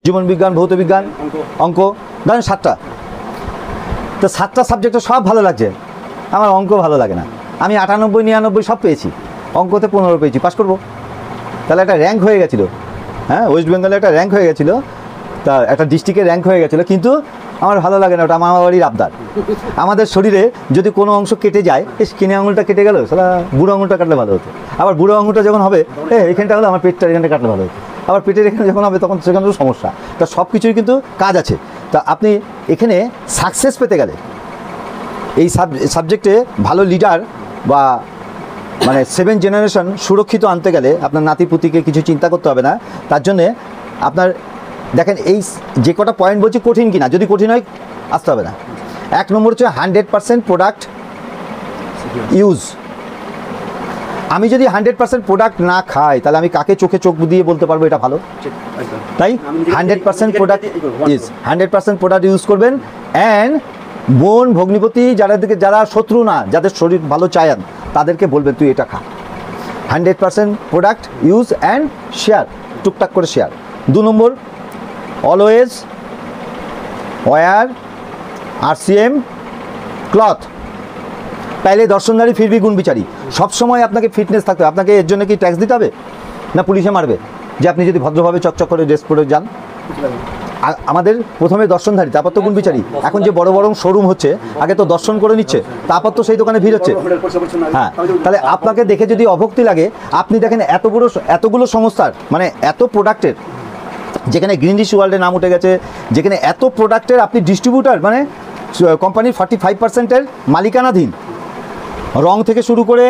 জীবন বিজ্ঞান, ভৌত বিজ্ঞান, অঙ্ক, ধরেন 7টা। তো 7টা সাবজেক্টে সব ভালো লাগছে, আমার অঙ্ক ভালো লাগে না। আমি 98, 99 সব পেয়েছি, অঙ্কতে 15 পেয়েছি, পাস করবো। তাহলে একটা র্যাঙ্ক হয়ে গেছিলো, হ্যাঁ, ওয়েস্ট বেঙ্গলে একটা র্যাঙ্ক হয়ে গেছিলো, তা একটা ডিস্ট্রিক্টের র্যাঙ্ক হয়ে গেছিলো, কিন্তু আমার ভালো লাগে না, ওটা আমার বাড়ির আবদার। আমাদের শরীরে যদি কোনো অংশ কেটে যায়, কিনে আঙুলটা কেটে গেল, সালা বুড়ো আঙুলটা কাটলে ভালো হতো। আবার বুড়ো আঙুলটা যখন হবে, এখানটা হলে আমার পেটটা এখানটা কাটলে ভালো হতো। আবার পেটের এখানে যখন হবে তখন সেখানেও সমস্যা। তা সব কিছুই কিন্তু কাজ আছে। তা আপনি এখানে সাকসেস পেতে গেলে, এই সাবজেক্টে ভালো লিডার বা মানে 7 জেনারেশন সুরক্ষিত আনতে গেলে আপনার নাতিপুতিকে কিছু চিন্তা করতে হবে না। তার জন্যে আপনার দেখেন, এই যে কটা পয়েন্ট বলছি কঠিন কিনা, যদি কঠিন হয় আসতে হবে না। 1 নম্বর হচ্ছে 100% প্রোডাক্ট ইউজ। আমি যদি 100% প্রোডাক্ট না খাই, তাহলে আমি কাকে চোখে চোখ দিয়ে বলতে পারবো এটা ভালো? তাই 100% প্রোডাক্ট ইজ 100% প্রোডাক্ট ইউজ করবেন। অ্যান্ড বোন ভগ্নিপতি যারা শত্রু না, যাদের শরীর ভালো চায়ান, তাদেরকে বলবেন তুই এটা খা। 100% প্রোডাক্ট ইউজ অ্যান্ড শেয়ার, টুকটাক করে শেয়ার। 2 নম্বর, অলওয়েজ ওয়ার RCM ক্লথ, পাইলে দর্শনধারী ফিরবি গুণ বিচারি। সবসময় আপনাকে ফিটনেস থাকতে হবে। আপনাকে এর জন্য কি ট্যাক্স দিতে হবে না পুলিশে মারবে যে আপনি যদি ভদ্রভাবে চকচক করে ড্রেস পরে যান? আমাদের প্রথমে দর্শনধারী, তারপর তো গুণ বিচারি। এখন যে বড় বড় শোরুম হচ্ছে, আগে তো দর্শন করে নিচ্ছে, তারপর তো সেই দোকানে ভিড় হচ্ছে। হ্যাঁ, তাহলে আপনাকে দেখে যদি অভক্তি লাগে, আপনি দেখেন এতগুলো সংস্থার, মানে এত প্রোডাক্টের, যেখানে গ্রিনডিশ ওয়ার্ল্ডের নাম উঠে গেছে, যেখানে এত প্রোডাক্টের আপনি ডিস্ট্রিবিউটার, মানে কোম্পানির 45%-এর মালিকানাধীন, রং থেকে শুরু করে,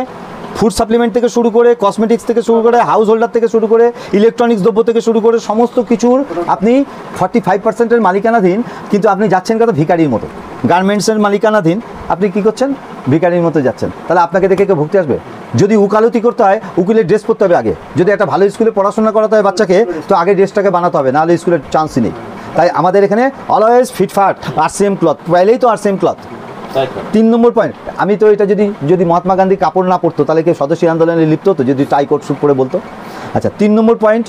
ফুড সাপ্লিমেন্ট থেকে শুরু করে, কসমেটিক্স থেকে শুরু করে, হাউস হোল্ডার থেকে শুরু করে, ইলেকট্রনিক্স দ্রব্য থেকে শুরু করে, সমস্ত কিছুর আপনি 45%-এর মালিকানাধীন, কিন্তু আপনি যাচ্ছেন কত ভিখারির মতো। গার্মেন্টসের মালিকানাধীন, আপনি কি করছেন? ভিখারির মতো যাচ্ছেন। তাহলে আপনাকে দেখে কেউ ভক্তি আসবে? যদি উকালতি করতে হয়, উকিলের ড্রেস পরতে হবে আগে। যদি একটা ভালো স্কুলে পড়াশোনা করাতে হয় বাচ্চাকে, তো আগে ড্রেসটাকে বানাতে হবে, নাহলে স্কুলের চান্সই নেই। তাই আমাদের এখানে অলওয়েজ ফিটফাট RCM ক্লথ, পাইলেই তো RCM ক্লথ। 3 নম্বর পয়েন্ট, আমি তো এটা যদি মহাত্মা গান্ধী কাপড় না পরতো, তাহলে কেউ স্বদেশী আন্দোলনে লিপ্ত হতো? যদি টাই কোট স্যুট পরে বলতো? আচ্ছা, 3 number point,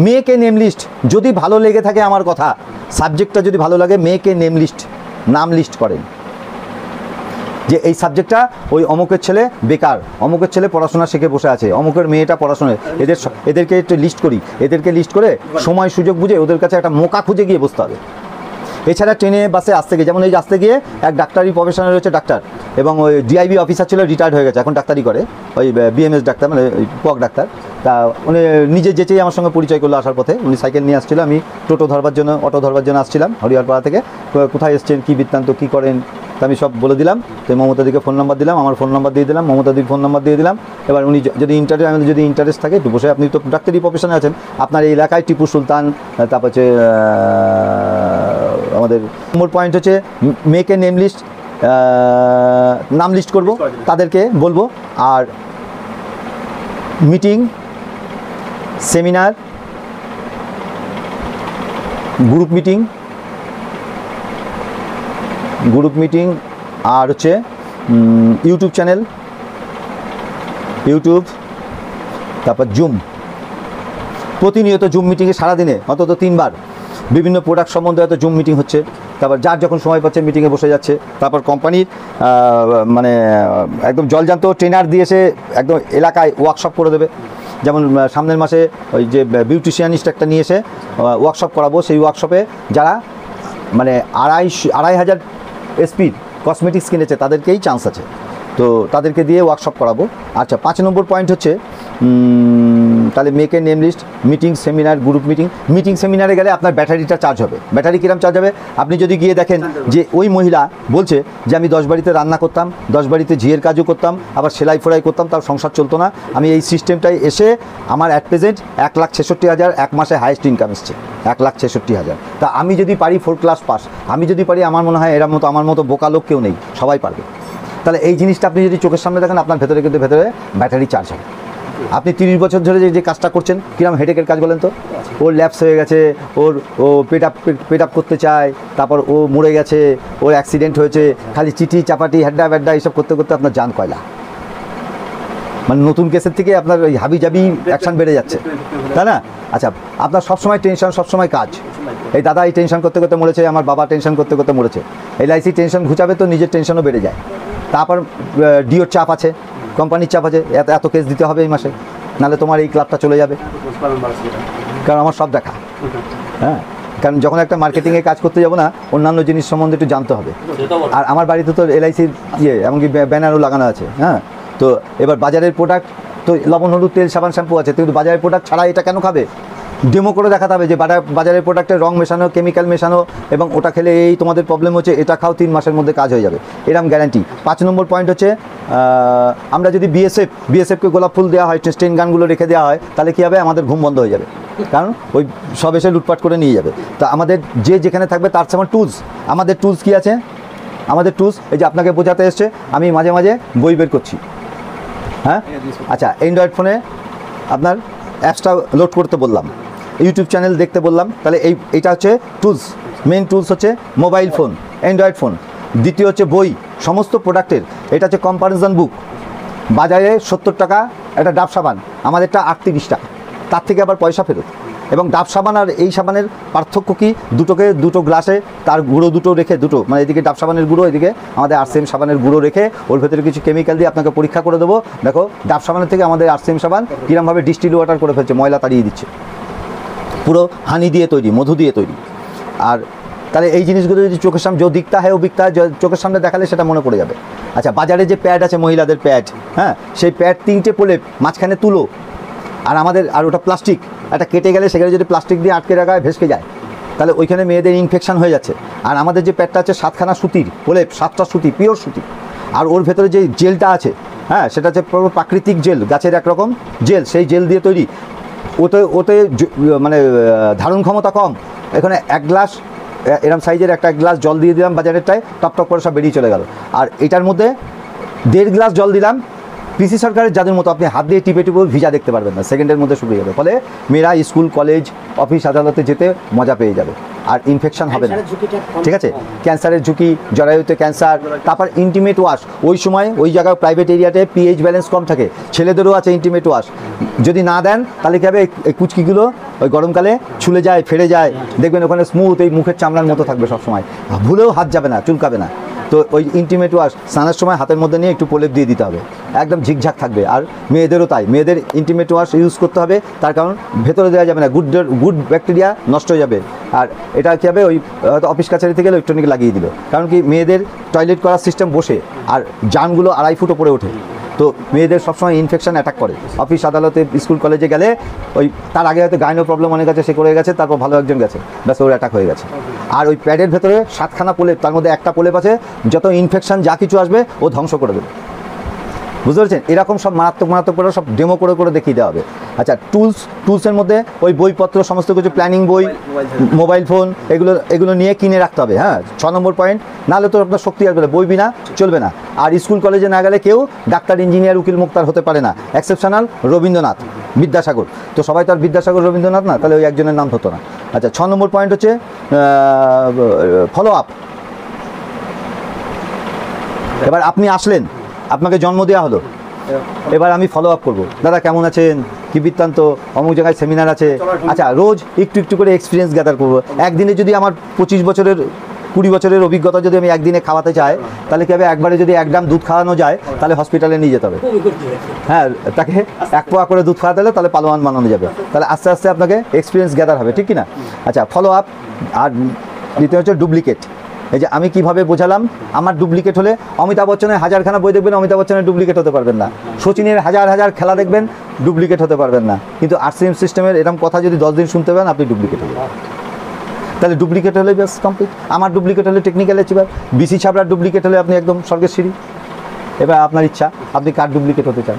make a name list. যদি ভালো লেগে থাকে আমার কথা, সাবজেক্টটা যদি ভালো লাগে, মেক এ নেম লিস্ট, নাম লিস্ট করেন যে এই সাবজেক্টটা ওই অমুকের ছেলে বেকার, অমুকের ছেলে পড়াশোনা শিখে বসে আছে, অমুকের মেয়েটা পড়াশোনায়, এদেরকে একটু লিস্ট করি। এদেরকে লিস্ট করে সময় সুযোগ বুঝে ওদের কাছে একটা মোকা খুঁজে গিয়ে বসতে হবে। এছাড়া ট্রেনে বাসে আসতে গিয়ে, যেমন এই আসতে গিয়ে এক ডাক্তারি প্রফেশনাল রয়েছে, ডাক্তার, এবং ওই DIB অফিসার ছিল, রিটায়ার্ড হয়ে গেছে, এখন ডাক্তারি করে, ওই BMS ডাক্তার, মানে পক ডাক্তার। তা উনি নিজে যেচেই আমার সঙ্গে পরিচয় করলো আসার পথে। উনি সাইকেল নিয়ে আসছিল, আমি অটো ধরবার জন্য আসছিলাম হরিহরপাড়া থেকে। কোথায় এসছেন, কী বৃত্তান্ত, কী করেন, তা আমি সব বলে দিলাম। তো মমতাদিকে ফোন নাম্বার দিলাম, আমার ফোন নাম্বার দিয়ে দিলাম, মমতাদির ফোন নাম্বার দিয়ে দিলাম। এবার উনি যদি ইন্টারেস্ট থাকে, একটু বসে, আপনি তো ডাক্তারি প্রফেশনে আছেন, আপনার এই এলাকায় টিপু সুলতান, তারপর হচ্ছে আমাদের নম্বর পয়েন্ট হচ্ছে মেক এ নেম লিস্ট, নাম লিস্ট করব, তাদেরকে বলবো। আর মিটিং, সেমিনার, গ্রুপ মিটিং, আর হচ্ছে ইউটিউব চ্যানেল, তারপর জুম, প্রতিনিয়ত জুম মিটিংয়ে সারাদিনে অন্তত 3 বার বিভিন্ন প্রোডাক্ট সম্বন্ধে হয়তো জুম মিটিং হচ্ছে। তারপর যার যখন সময় পাচ্ছে মিটিংয়ে বসে যাচ্ছে। তারপর কোম্পানির মানে একদম জলজান্ত ট্রেনার দিয়ে এসে একদম এলাকায় ওয়ার্কশপ করে দেবে। যেমন সামনের মাসে ওই যে বিউটিশিয়ানিস্ট একটা নিয়ে এসে ওয়ার্কশপ করাবো, সেই ওয়ার্কশপে যারা মানে 2,500 SPর কসমেটিক্স কিনেছে, তাদেরকেই চান্স আছে, তো তাদেরকে দিয়ে ওয়ার্কশপ করাবো। আচ্ছা, 5 নম্বর পয়েন্ট হচ্ছে তাহলে make a name list, meeting, seminar, group meeting সেমিনারে গেলে আপনার ব্যাটারিটা চার্জ হবে। ব্যাটারি কিরম চার্জ হবে? আপনি যদি গিয়ে দেখেন যে ওই মহিলা বলছে যে আমি 10 বাড়িতে রান্না করতাম, 10 বাড়িতে ঝিয়ের কাজও করতাম, আবার সেলাই ফোড়াই করতাম, তার সংসার চলতো না, আমি এই সিস্টেমটাই এসে আমার অ্যাট প্রেজেন্ট 1,66,000 এক মাসে হাইয়েস্ট ইনকাম এসছে, 1,66,000। তা আমি যদি পারি 4 ক্লাস পাস, আমি যদি পারি, আমার মনে হয় আমার মতো বোকা লোক কেউ নেই, সবাই পারবে। তাহলে এই জিনিসটা আপনি যদি চোখের সামনে দেখেন, আপনার ভেতরে ব্যাটারি চার্জ হবে। আপনি 30 বছর ধরে যে কাজটা করছেন, কিরম হেডেকের কাজ বলেন তো? ওর ল্যাপস হয়ে গেছে, ও পেট আপ করতে চায়, তারপর ও মরে গেছে, ওর অ্যাক্সিডেন্ট হয়েছে, খালি চিঠি চাপাটি হ্যাড্ডা ব্যাড্ডা এইসব করতে করতে আপনার জান কয়লা। মানে নতুন কেসের থেকে আপনার ওই হাবি জাবি অ্যাকশন বেড়ে যাচ্ছে, তাই না? আচ্ছা, আপনার সবসময় টেনশন, সবসময় কাজ, এই দাদা এই টেনশন করতে করতে মরেছে, আমার বাবা টেনশন করতে করতে মরেছে। এলআইসি টেনশন ঘুচাবে তো নিজের টেনশনও বেড়ে যায়। তারপর ডিওর চাপ আছে, কোম্পানির চাপ আছে, এত কেস দিতে হবে এই মাসে, নাহলে তোমার এই ক্লাবটা চলে যাবে। কারণ আমার সব দেখা, হ্যাঁ, কারণ যখন একটা মার্কেটিংয়ে কাজ করতে যাবো না, অন্যান্য জিনিস সম্বন্ধে একটু জানতে হবে। আর আমার বাড়িতে তো এলআইসির এমনকি ব্যানারও লাগানো আছে, হ্যাঁ। তো এবার বাজারের প্রোডাক্ট তো লবণ হলুদ তেল সাবান শ্যাম্পু আছে, কিন্তু বাজারের প্রোডাক্ট ছাড়া এটা কেন খাবে? ডেমো করে দেখাতে হবে যে বাজারের প্রোডাক্টের রং মেশানো, কেমিক্যাল মেশানো, এবং ওটা খেলে এই তোমাদের প্রবলেম হচ্ছে, এটা খাও 3 মাসের মধ্যে কাজ হয়ে যাবে, এরকম গ্যারান্টি। 5 নম্বর পয়েন্ট হচ্ছে, আমরা যদি বিএসএফকে গোলাপ ফুল দেওয়া হয়, স্টেন গানগুলো রেখে দেওয়া হয়, তাহলে কী হবে? আমাদের ঘুম বন্ধ হয়ে যাবে, কারণ ওই সব এসে লুটপাট করে নিয়ে যাবে। তো আমাদের যে যেখানে থাকবে তার সামনে টুলস, আমাদের টুলস কী আছে? আমাদের টুলস এই যে আপনাকে বোঝাতে এসছে, আমি মাঝে মাঝে বই বের করছি, হ্যাঁ। আচ্ছা, অ্যান্ড্রয়েড ফোনে আপনার অ্যাপসটা লোড করতে বললাম, ইউটিউব চ্যানেল দেখতে বললাম, তাহলে এইটা হচ্ছে টুলস। মেন টুলস হচ্ছে মোবাইল ফোন, অ্যান্ড্রয়েড ফোন। দ্বিতীয় হচ্ছে বই, সমস্ত প্রোডাক্টের। এটা হচ্ছে কম্পারিজন বুক। বাজারে 70 টাকা একটা ডাব সাবান, আমাদেরটা 38 টাকা, তার থেকে আবার পয়সা ফেরত। এবং ডাব সাবান আর এই সাবানের পার্থক্য কি? দুটো গ্লাসে তার গুঁড়ো দুটো রেখে, মানে এদিকে ডাব সাবানের গুঁড়ো, এদিকে আমাদের আরসিএম সাবানের গুঁড়ো রেখে, ওর ভেতরে কিছু কেমিক্যাল দিয়ে আপনাকে পরীক্ষা করে দেবো। দেখো ডাব সাবানের থেকে আমাদের আরসিএম সাবান কীরকমভাবে ডিস্টিল ওয়াটার করে ফেলছে, ময়লা তাড়িয়ে দিচ্ছে, পুরো হানি দিয়ে তৈরি, মধু দিয়ে তৈরি। আর তাহলে এই জিনিসগুলো যদি চোখের সামনে, যে দিকটা হয় ও দিকটা চোখের সামনে দেখালে সেটা মনে পড়ে যাবে। আচ্ছা, বাজারে যে প্যাড আছে, মহিলাদের প্যাড, হ্যাঁ, সেই প্যাড 3টে প্রলেপ, মাঝখানে তুলো, আর আমাদের আর ওটা প্লাস্টিক, একটা কেটে গেলে সেখানে যদি প্লাস্টিক দিয়ে আটকে রাখা হয়, ভেসকে যায়, তাহলে ওইখানে মেয়েদের ইনফেকশন হয়ে যাচ্ছে। আর আমাদের যে প্যাডটা আছে 7খানা সুতির প্রলেপ, 7টা সুতি, পিওর সুতি, আর ওর ভেতরে যে জেলটা আছে, হ্যাঁ, সেটা হচ্ছে প্রাকৃতিক জেল, গাছের একরকম জেল, সেই জেল দিয়ে তৈরি। ওতে মানে ধারণ ক্ষমতা কম। এখানে 1 গ্লাস এরম সাইজের একটা গ্লাস জল দিয়ে দিলাম বাজারেরটায়, টপ টপ করে সব বেরিয়ে চলে গেল। আর এটার মধ্যে 1.5 গ্লাস জল দিলাম, পিসি সরকারের যাদের মতো আপনি হাত দিয়ে টিপে ভিজা দেখতে পারবেন না, সেকেন্ডের মধ্যে শুকিয়ে যাবে। ফলে মেয়েরা স্কুল, কলেজ, অফিস, আদালতে যেতে মজা পেয়ে যাবে, আর ইনফেকশন হবে না। ঠিক আছে, ক্যান্সারের ঝুঁকি, জরায়ুতে ক্যান্সার। তারপর ইন্টিমেট ওয়াশ, ওই সময় ওই জায়গায় প্রাইভেট এরিয়াতে পিএইচ ব্যালেন্স কম থাকে, ছেলেদেরও আছে ইন্টিমেট ওয়াশ। যদি না দেন তাহলে কী হবে? এই কুচকিগুলো ওই গরমকালে ছুলে যায়, ফেড়ে যায়, দেখবেন ওখানে স্মুথ, এই মুখের চামড়ার মতো থাকবে সবসময়, ভুলেও হাত যাবে না, চুলকাবে না। তো ওই ইন্টিমেট ওয়াশ স্নানের সময় হাতের মধ্যে নিয়ে একটু প্রলেপ দিয়ে দিতে হবে, একদম ঝিকঝাক থাকবে। আর মেয়েদেরও তাই, মেয়েদের ইন্টিমেট ওয়াশ ইউজ করতে হবে, তার কারণ ভেতরে দেওয়া যাবে না, গুড ব্যাকটেরিয়া নষ্ট হয়ে যাবে। আর এটা কী হবে? ওই হয়তো অফিস কাছারি থেকে ইলেকট্রনিক লাগিয়ে দিল, কারণ কি মেয়েদের টয়লেট করার সিস্টেম বসে, আর জানগুলো 2.5 ফুট ওপরে ওঠে, তো মেয়েদের সবসময় ইনফেকশন অ্যাটাক করে। অফিস, আদালতে, স্কুল, কলেজে গেলে ওই তার আগে হয়তো গাইনো প্রবলেম অনেক আছে, সে করে গেছে, তারপর ভালো একজন গেছে, ব্যাস ওর অ্যাটাক হয়ে গেছে। আর ওই প্যাডের ভেতরে 7খানা প্রলেপ, তার মধ্যে একটা প্রলেপ আছে, যত ইনফেকশন যা কিছু আসবে ও ধ্বংস করে দেবে। বুঝতে পারছেন? এরকম সব মারাত্মক করে সব ডেমো করে দেখিয়ে দেওয়া হবে। আচ্ছা, টুলসের মধ্যে ওই বইপত্র, সমস্ত কিছু, প্ল্যানিং বই, মোবাইল ফোন, এগুলো নিয়ে কিনে রাখতে হবে, হ্যাঁ। 6 নম্বর পয়েন্ট, নাহলে তো আপনার শক্তি আসবে না, বই বিনা চলবে না। আর স্কুল কলেজে না গেলে কেউ ডাক্তার, ইঞ্জিনিয়ার, উকিল, মুক্তার হতে পারে না, এক্সেপশনাল রবীন্দ্রনাথ, বিদ্যাসাগর। তো সবাই তো আর বিদ্যাসাগর, রবীন্দ্রনাথ না, তাহলে ওই একজনের নাম হতো না। আচ্ছা, 6 নম্বর পয়েন্ট হচ্ছে ফলো আপ। এবার আপনি আসলেন, আপনাকে জন্ম দেওয়া হলো, এবার আমি ফলো আপ করবো, দাদা কেমন আছেন, কি বৃত্তান্ত, অমুক জায়গায় সেমিনার আছে। আচ্ছা, রোজ একটু করে এক্সপিরিয়েন্স গ্যাদার করবো। একদিনে যদি আমার 25 বছরের 20 বছরের অভিজ্ঞতা যদি আমি একদিনে খাওয়াতে চাই, তাহলে কী হবে? একবারে যদি 1 গ্রাম দুধ খাওয়ানো যায়, তাহলে হসপিটালে নিয়ে যেতে হবে, হ্যাঁ। তাকে 1 পোয়া করে দুধ খাওয়াতে হলে তাহলে পালোয়ান বানানো যাবে। তাহলে আস্তে আস্তে আপনাকে এক্সপিরিয়েন্স গ্যাদার হবে, ঠিক কি না? আচ্ছা, ফলো আপ। আর দ্বিতীয় হচ্ছে ডুপ্লিকেট। এই যে আমি কিভাবে বোঝালাম, আমার ডুপ্লিকেট হলে, অমিতাভ বচ্চনের 1000খানা বই দেখবেন, অমিতাভ বচ্চনের ডুপ্লিকেট হতে পারবেন না। সচিনের 1000 খেলা দেখবেন, ডুপ্লিকেট হতে পারবেন না। কিন্তু আরসিএম সিস্টেমের এরকম কথা যদি 10 দিন শুনতে পারেন, আপনি ডুপ্লিকেট হবেন। তাহলে ডুপ্লিকেট হলে ব্যাস কমপ্লিট। আমার ডুপ্লিকেট হলে টেকনিক্যাল অ্যাচিভার, বিসি ছাবড়ার ডুপ্লিকেট হলে আপনি একদম স্বর্গের সিঁড়ি। এবার আপনার ইচ্ছা, আপনি কার ডুপ্লিকেট হতে চান।